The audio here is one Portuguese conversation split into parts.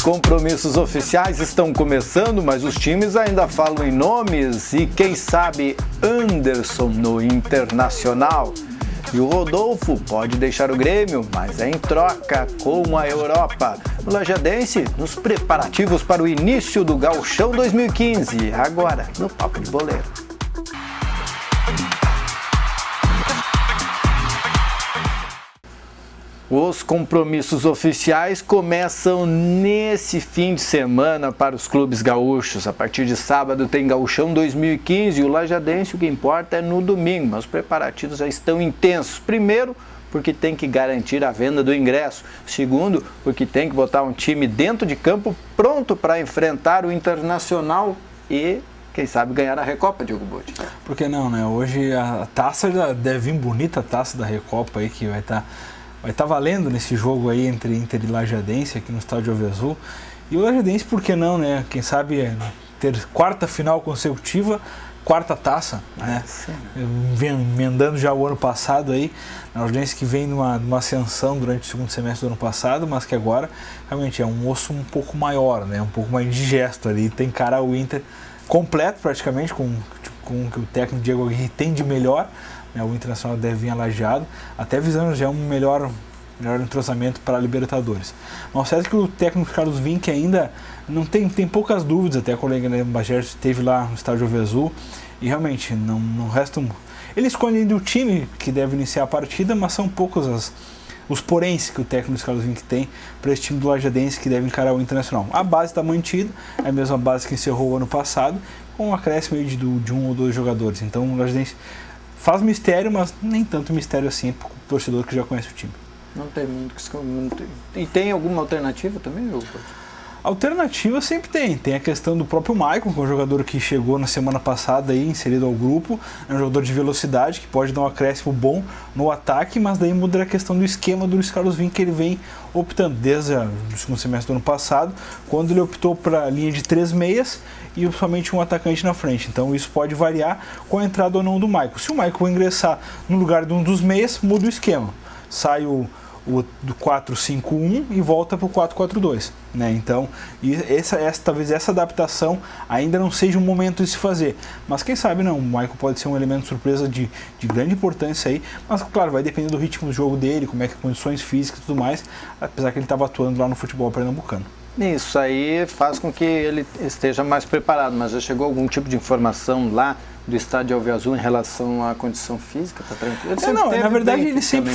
compromissos oficiais estão começando, mas os times ainda falam em nomes e quem sabe Anderson no Internacional. E o Rodolfo pode deixar o Grêmio, mas é em troca com a Europa. O Lajadense nos preparativos para o início do Gauchão 2015, agora no Papo de Boleiro. Os compromissos oficiais começam nesse fim de semana para os clubes gaúchos. A partir de sábado tem Gauchão 2015 e o Lajadense, o que importa é no domingo, mas os preparativos já estão intensos. Primeiro, porque tem que garantir a venda do ingresso. Segundo, porque tem que botar um time dentro de campo pronto para enfrentar o Internacional e, quem sabe, ganhar a Recopa, Diogo Bode. Por que não, né? Hoje a taça já deve vir bonita, a taça da Recopa aí que vai estar valendo nesse jogo aí entre Inter e Lajadense aqui no estádio Alviazul. E o Lajadense, por que não, né? Quem sabe ter quarta final consecutiva, quarta taça, né? Emendando já o ano passado aí. A Lajadense que vem numa ascensão durante o segundo semestre do ano passado, mas que agora realmente é um osso um pouco maior, né? Um pouco mais indigesto ali. Tem cara o Inter completo praticamente, com o que o técnico Diego Aguirre tem de melhor. O Internacional deve vir alajeado, até visando já um melhor entrosamento para a Libertadores. Mas o certo é que o técnico Carlos Vinck ainda não tem poucas dúvidas, até a colega Bagé esteve lá no estádio Alviazul e realmente não resta Ele escolhe ainda o time que deve iniciar a partida, mas são poucos os poréns que o técnico Carlos Vinck tem para esse time do Lajadense que deve encarar o Internacional. A base está mantida, é a mesma base que encerrou o ano passado, com um acréscimo de um ou dois jogadores. Então o Lajadense faz mistério, mas nem tanto mistério assim para o torcedor que já conhece o time. Não tem muito que se... E tem alguma alternativa também, Hugo? Alternativa sempre tem. Tem a questão do próprio Maicon, que é um jogador que chegou na semana passada aí, inserido ao grupo. É um jogador de velocidade, que pode dar um acréscimo bom no ataque, mas daí muda a questão do esquema do Luiz Carlos Vinck, que ele vem optando desde o segundo semestre do ano passado, quando ele optou para a linha de 3 meias e somente um atacante na frente. Então isso pode variar com a entrada ou não do Maicon. Se o Maicon ingressar no lugar de um dos meias, muda o esquema. Sai o do 4-5-1 e volta para o 4-4-2, né? Então, talvez essa adaptação ainda não seja um momento de se fazer, mas quem sabe não, o Maicon pode ser um elemento surpresa de grande importância aí, mas claro, vai depender do ritmo do jogo dele, como é que condições físicas e tudo mais, apesar que ele estava atuando lá no futebol pernambucano. Isso aí faz com que ele esteja mais preparado, mas já chegou algum tipo de informação lá do estádio Alviazul em relação à condição física? Tá tranquilo? Na verdade ele sempre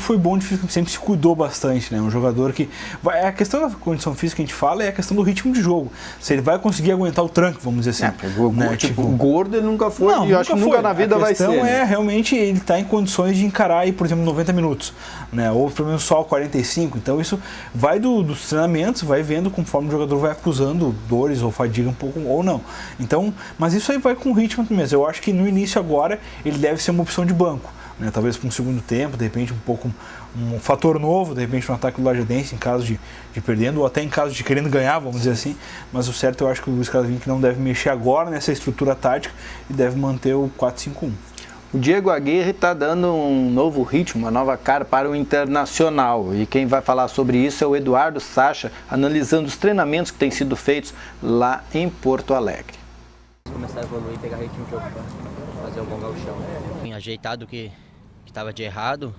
foi bom, sempre se cuidou bastante, né? Um jogador que... A questão da condição física que a gente fala é a questão do ritmo de jogo. Se ele vai conseguir aguentar o tranco, vamos dizer assim. Né? Tipo, gordo ele nunca foi, e eu acho que nunca na vida vai ser. A questão é realmente ele estar em condições de encarar aí, por exemplo, 90 minutos, né? Ou pelo menos só 45. Então isso vai dos treinamentos, vai vendo conforme o jogador vai acusando dores ou fadiga um pouco ou não. Então, mas isso aí vai com o ritmo também. Eu acho que no início agora ele deve ser uma opção de banco, né? Talvez para um segundo tempo, de repente um fator novo, de repente um ataque do Lajadense em caso de perdendo ou até em caso de querendo ganhar, vamos dizer assim. Mas o certo eu acho que o Luiz Carlos Vinck não deve mexer agora nessa estrutura tática e deve manter o 4-5-1. O Diego Aguirre está dando um novo ritmo, uma nova cara para o Internacional. E quem vai falar sobre isso é o Eduardo Sacha, analisando os treinamentos que têm sido feitos lá em Porto Alegre. Começar a evoluir e pegar ritmo de jogo para fazer o bom gauchão. Ajeitado o que estava de errado,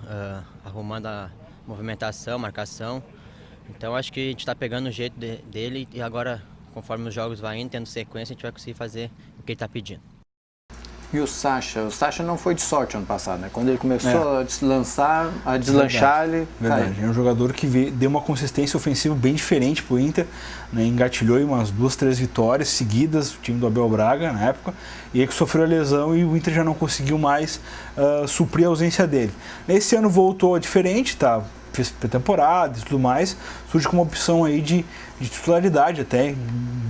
arrumando a movimentação, marcação. Então acho que a gente está pegando o jeito dele e agora, conforme os jogos vão indo, tendo sequência, a gente vai conseguir fazer o que ele está pedindo. E o Sacha não foi de sorte ano passado, né? Quando ele começou a deslanchar, ele caiu. É um jogador que deu uma consistência ofensiva bem diferente pro Inter, né? Engatilhou em umas 2, 3 vitórias seguidas, o time do Abel Braga na época, e aí que sofreu a lesão e o Inter já não conseguiu mais suprir a ausência dele. Esse ano voltou diferente, tá? Fez pré-temporada e tudo mais, surge como uma opção aí de titularidade até,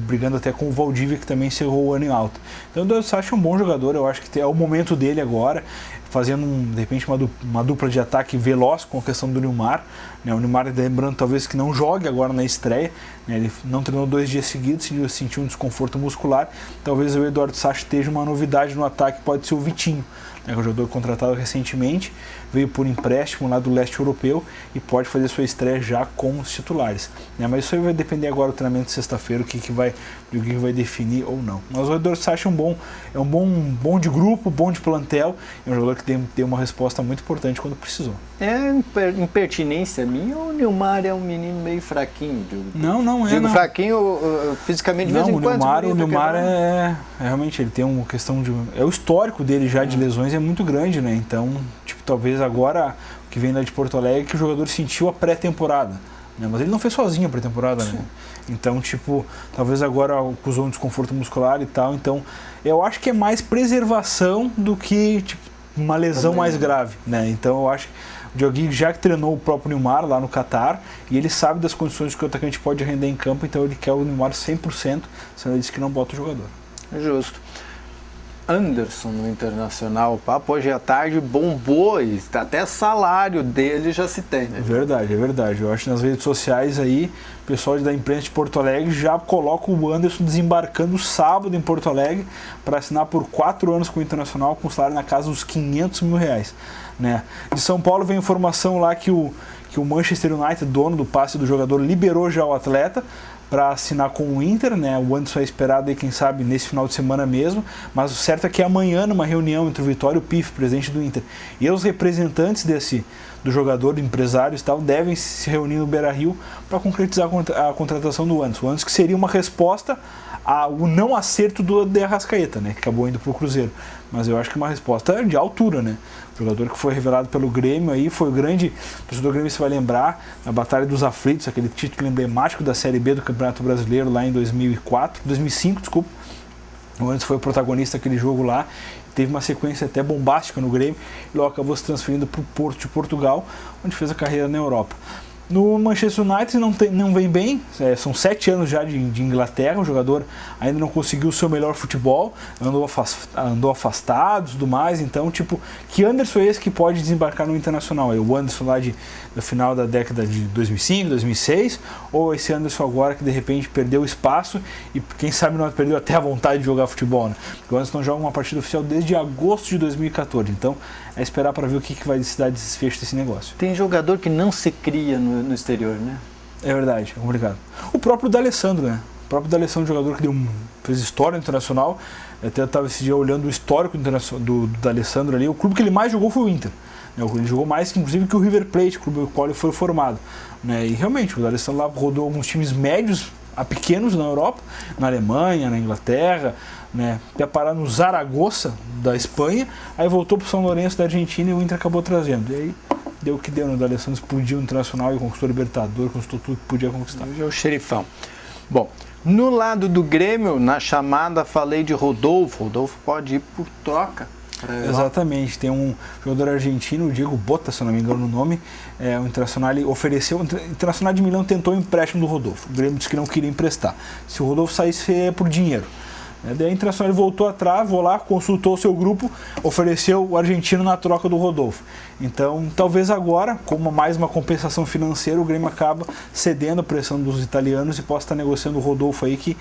brigando até com o Valdívia, que também encerrou o ano em alta. Então o Sacha é um bom jogador, eu acho que é o momento dele agora, fazendo de repente uma dupla de ataque veloz com a questão do Nilmar, né? O Nilmar, lembrando talvez que não jogue agora na estreia, né? Ele não treinou 2 dias seguidos, sentiu um desconforto muscular, talvez o Eduardo Sacha esteja uma novidade no ataque, pode ser o Vitinho, né, que é um jogador contratado recentemente, veio por empréstimo lá do leste europeu e pode fazer sua estreia já com os titulares, né, mas isso aí vai depender agora do treinamento de sexta-feira, o que vai definir ou não. Mas o jogador Sacha é um bom de grupo, bom de plantel, é um jogador que tem uma resposta muito importante quando precisou. É impertinência minha ou o Nilmar é um menino meio fraquinho? Não é. Digo fraquinho fisicamente de vez em quando. O Nilmar realmente, ele tem uma questão de... o histórico dele já de lesões é muito grande, né? Então, talvez agora, o que vem lá de Porto Alegre, que o jogador sentiu a pré-temporada, né? Mas ele não fez sozinho a pré-temporada, né? Então, talvez agora acusou um desconforto muscular e tal. Então, eu acho que é mais preservação do que, uma lesão mais grave, né? Então, eu acho que o Dioguinho já treinou o próprio Nilmar lá no Catar e ele sabe das condições que o atacante pode render em campo, então ele quer o Nilmar 100%, senão ele disse que não bota o jogador. Justo. Anderson no Internacional, o papo hoje à tarde bombou, e até salário dele já se tem, né? É verdade. Eu acho que nas redes sociais aí, o pessoal da imprensa de Porto Alegre já coloca o Anderson desembarcando sábado em Porto Alegre para assinar por 4 anos com o Internacional, com salário na casa dos R$500 mil, né? De São Paulo vem informação lá que o Manchester United, dono do passe do jogador, liberou já o atleta para assinar com o Inter, né? O Anderson é esperado aí, quem sabe, nesse final de semana mesmo, mas o certo é que amanhã, numa reunião entre o Vitório e o Pif, presidente do Inter, e os representantes do jogador, empresários e tal, devem se reunir no Beira-Rio para concretizar a contratação do Anderson. O Anderson, que seria uma resposta ao não acerto do De Arrascaeta, né? Que acabou indo para o Cruzeiro. Mas eu acho que uma resposta de altura, né? O jogador que foi revelado pelo Grêmio aí, foi o grande... O torcedor do Grêmio se vai lembrar, na Batalha dos Aflitos, aquele título emblemático da Série B do Campeonato Brasileiro lá em 2005, desculpa. O Anderson foi o protagonista daquele jogo lá, teve uma sequência até bombástica no Grêmio, e logo acabou se transferindo para o Porto de Portugal, onde fez a carreira na Europa. No Manchester United não vem bem, são 7 anos já de Inglaterra, o jogador ainda não conseguiu o seu melhor futebol, andou afastado e tudo mais, então, que Anderson é esse que pode desembarcar no Internacional? O Anderson lá do final da década de 2005, 2006, ou esse Anderson agora que de repente perdeu espaço e quem sabe não perdeu até a vontade de jogar futebol, né? Porque o Anderson não joga uma partida oficial desde agosto de 2014, então é esperar para ver o que vai se dar desfecho desse negócio. Tem jogador que não se cria no exterior, né? É verdade, é complicado. O próprio D'Alessandro, né? O próprio D'Alessandro, jogador que fez história internacional. Eu até estava esse dia olhando o histórico do D'Alessandro ali. O clube que ele mais jogou foi o Inter. Ele jogou mais, inclusive, que o River Plate, o clube no qual ele foi formado. Né? E realmente, o D'Alessandro lá rodou alguns times médios a pequenos na Europa, na Alemanha, na Inglaterra, né? Até parar no Zaragoza da Espanha, aí voltou para o São Lourenço da Argentina e o Inter acabou trazendo. E aí deu o que deu, né? O D'Alessandro explodiu no Internacional e conquistou o Libertador, conquistou tudo que podia conquistar. Hoje é o xerifão. Bom, no lado do Grêmio, na chamada falei de Rodolfo. Rodolfo pode ir por troca. Exatamente, tem um jogador argentino, o Diego Botta, se eu não me engano o nome, o Internacional ofereceu, o Internacional de Milão tentou o empréstimo do Rodolfo, o Grêmio disse que não queria emprestar, se o Rodolfo saísse é por dinheiro. Daí a Internacional voltou atrás, consultou o seu grupo, ofereceu o argentino na troca do Rodolfo. Então, talvez agora, como mais uma compensação financeira, o Grêmio acaba cedendo a pressão dos italianos e possa estar negociando o Rodolfo aí, que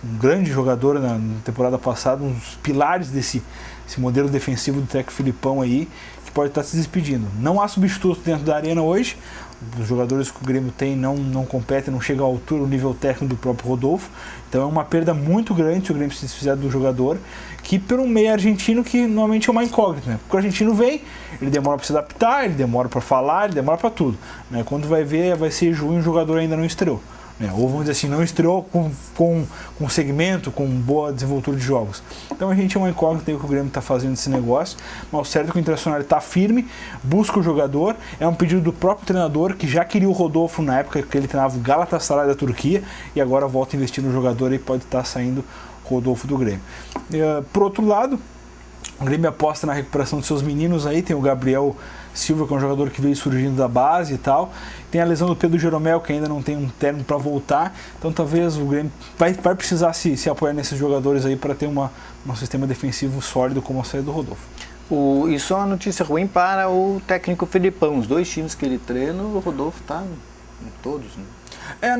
um grande jogador na temporada passada, um dos pilares desse modelo defensivo do técnico Filipão aí, que pode estar se despedindo. Não há substituto dentro da arena hoje, os jogadores que o Grêmio tem não competem, não chegam à altura, o nível técnico do próprio Rodolfo, então é uma perda muito grande se o Grêmio se desfizer do jogador, que por um meio argentino que normalmente é uma incógnita, né? Porque o argentino vem, ele demora para se adaptar, ele demora para falar, ele demora para tudo, né? Quando vai ver, vai ser junho e o jogador ainda não estreou. Ou vamos dizer assim, não estreou com segmento, com boa desenvoltura de jogos. Então a gente é uma incógnita aí que o Grêmio está fazendo esse negócio, mas o certo é que o Internacional está firme, busca o jogador, é um pedido do próprio treinador que já queria o Rodolfo na época que ele treinava o Galatasaray da Turquia e agora volta a investir no jogador e pode estar saindo Rodolfo do Grêmio. Por outro lado, o Grêmio aposta na recuperação dos seus meninos aí, tem o Gabriel Silva, que é um jogador que veio surgindo da base e tal. Tem a lesão do Pedro Jeromel, que ainda não tem um termo para voltar. Então talvez o Grêmio vai precisar se apoiar nesses jogadores aí para ter um sistema defensivo sólido como a saída do Rodolfo. Isso é uma notícia ruim para o técnico Filipão. Os 2 times que ele treina, o Rodolfo está em todos, né?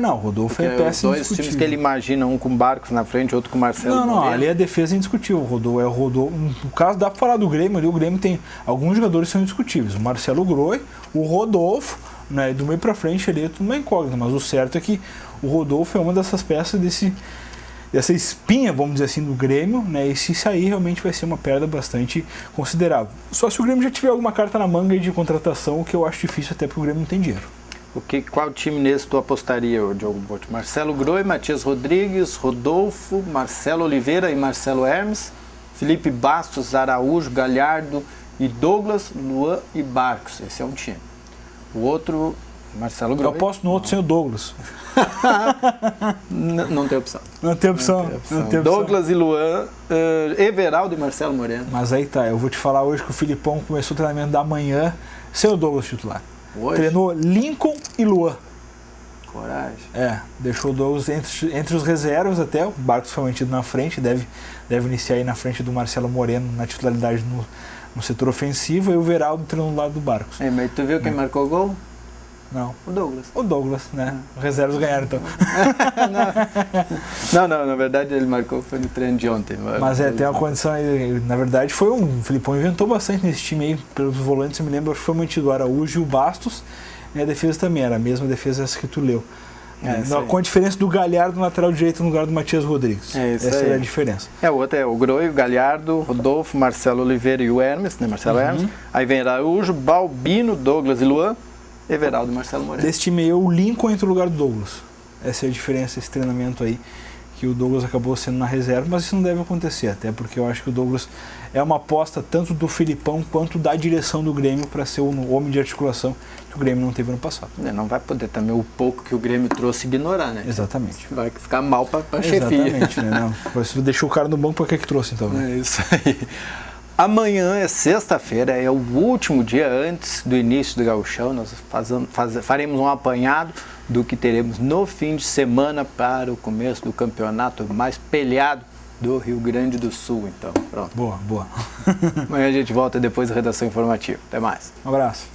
Não, o Rodolfo é peça indiscutível. Os dois times que ele imagina, um com Barcos na frente, outro com Marcelo Moreno. Não, ali a defesa é indiscutível. O Rodolfo. No caso, dá para falar do Grêmio ali, o Grêmio tem alguns jogadores que são indiscutíveis. O Marcelo Groi, o Rodolfo, né, do meio para frente ali é tudo uma incógnita, mas o certo é que o Rodolfo é uma dessas peças dessa espinha, vamos dizer assim, do Grêmio, né? E se sair, realmente vai ser uma perda bastante considerável. Só se o Grêmio já tiver alguma carta na manga de contratação, o que eu acho difícil, até porque o Grêmio não tem dinheiro. Qual time nesse tu apostaria, Diogo Botti? Marcelo Groi, Matias Rodrigues, Rodolfo, Marcelo Oliveira e Marcelo Hermes, Felipe Bastos, Araújo, Galhardo e Douglas, Luan e Barcos. Esse é um time. O outro, Marcelo Groi. Eu aposto no outro sem o Douglas. Não tem opção. Não tem opção. Douglas e Luan, Everaldo e Marcelo Moreno. Mas aí tá, eu vou te falar hoje que o Filipão começou o treinamento da manhã sem o Douglas titular. Hoje? Treinou Lincoln e Luan. Coragem. Deixou o Douglas entre os reservas até, o Barcos foi mantido na frente, deve iniciar aí na frente do Marcelo Moreno na titularidade no setor ofensivo, e o Everaldo treinou do lado do Barcos. Mas tu viu quem marcou o gol? Não. O Douglas, né? Os reservas ganharam, então. Não, na verdade ele marcou, foi no treino de ontem. Mas tem uma condição aí, na verdade o Filipão inventou bastante nesse time aí, pelos volantes, eu me lembro, foi mantido o Araújo e o Bastos, e a defesa também era a mesma defesa essa que tu leu. Com a diferença do Galhardo no lateral direito no lugar do Matias Rodrigues. Essa é a diferença. O outro é o Groi, o Galhardo, Rodolfo, Marcelo Oliveira e o Hermes, né? Marcelo Hermes. Aí vem Araújo, Balbino, Douglas e Luan. Everaldo e Marcelo Moreno. Desse time aí, o Lincoln entra no lugar do Douglas. Essa é a diferença, esse treinamento aí, que o Douglas acabou sendo na reserva, mas isso não deve acontecer, até porque eu acho que o Douglas é uma aposta tanto do Filipão quanto da direção do Grêmio para ser o homem de articulação que o Grêmio não teve no passado. Não vai poder também o pouco que o Grêmio trouxe ignorar, né? Exatamente. Vai ficar mal para chefia. Exatamente, né? Você deixou o cara no banco, para que trouxe então? Né? É isso aí. Amanhã é sexta-feira, é o último dia antes do início do Gauchão. Nós faremos um apanhado do que teremos no fim de semana para o começo do campeonato mais peleado do Rio Grande do Sul. Então, pronto. Boa. Amanhã a gente volta depois da redação informativa. Até mais. Um abraço.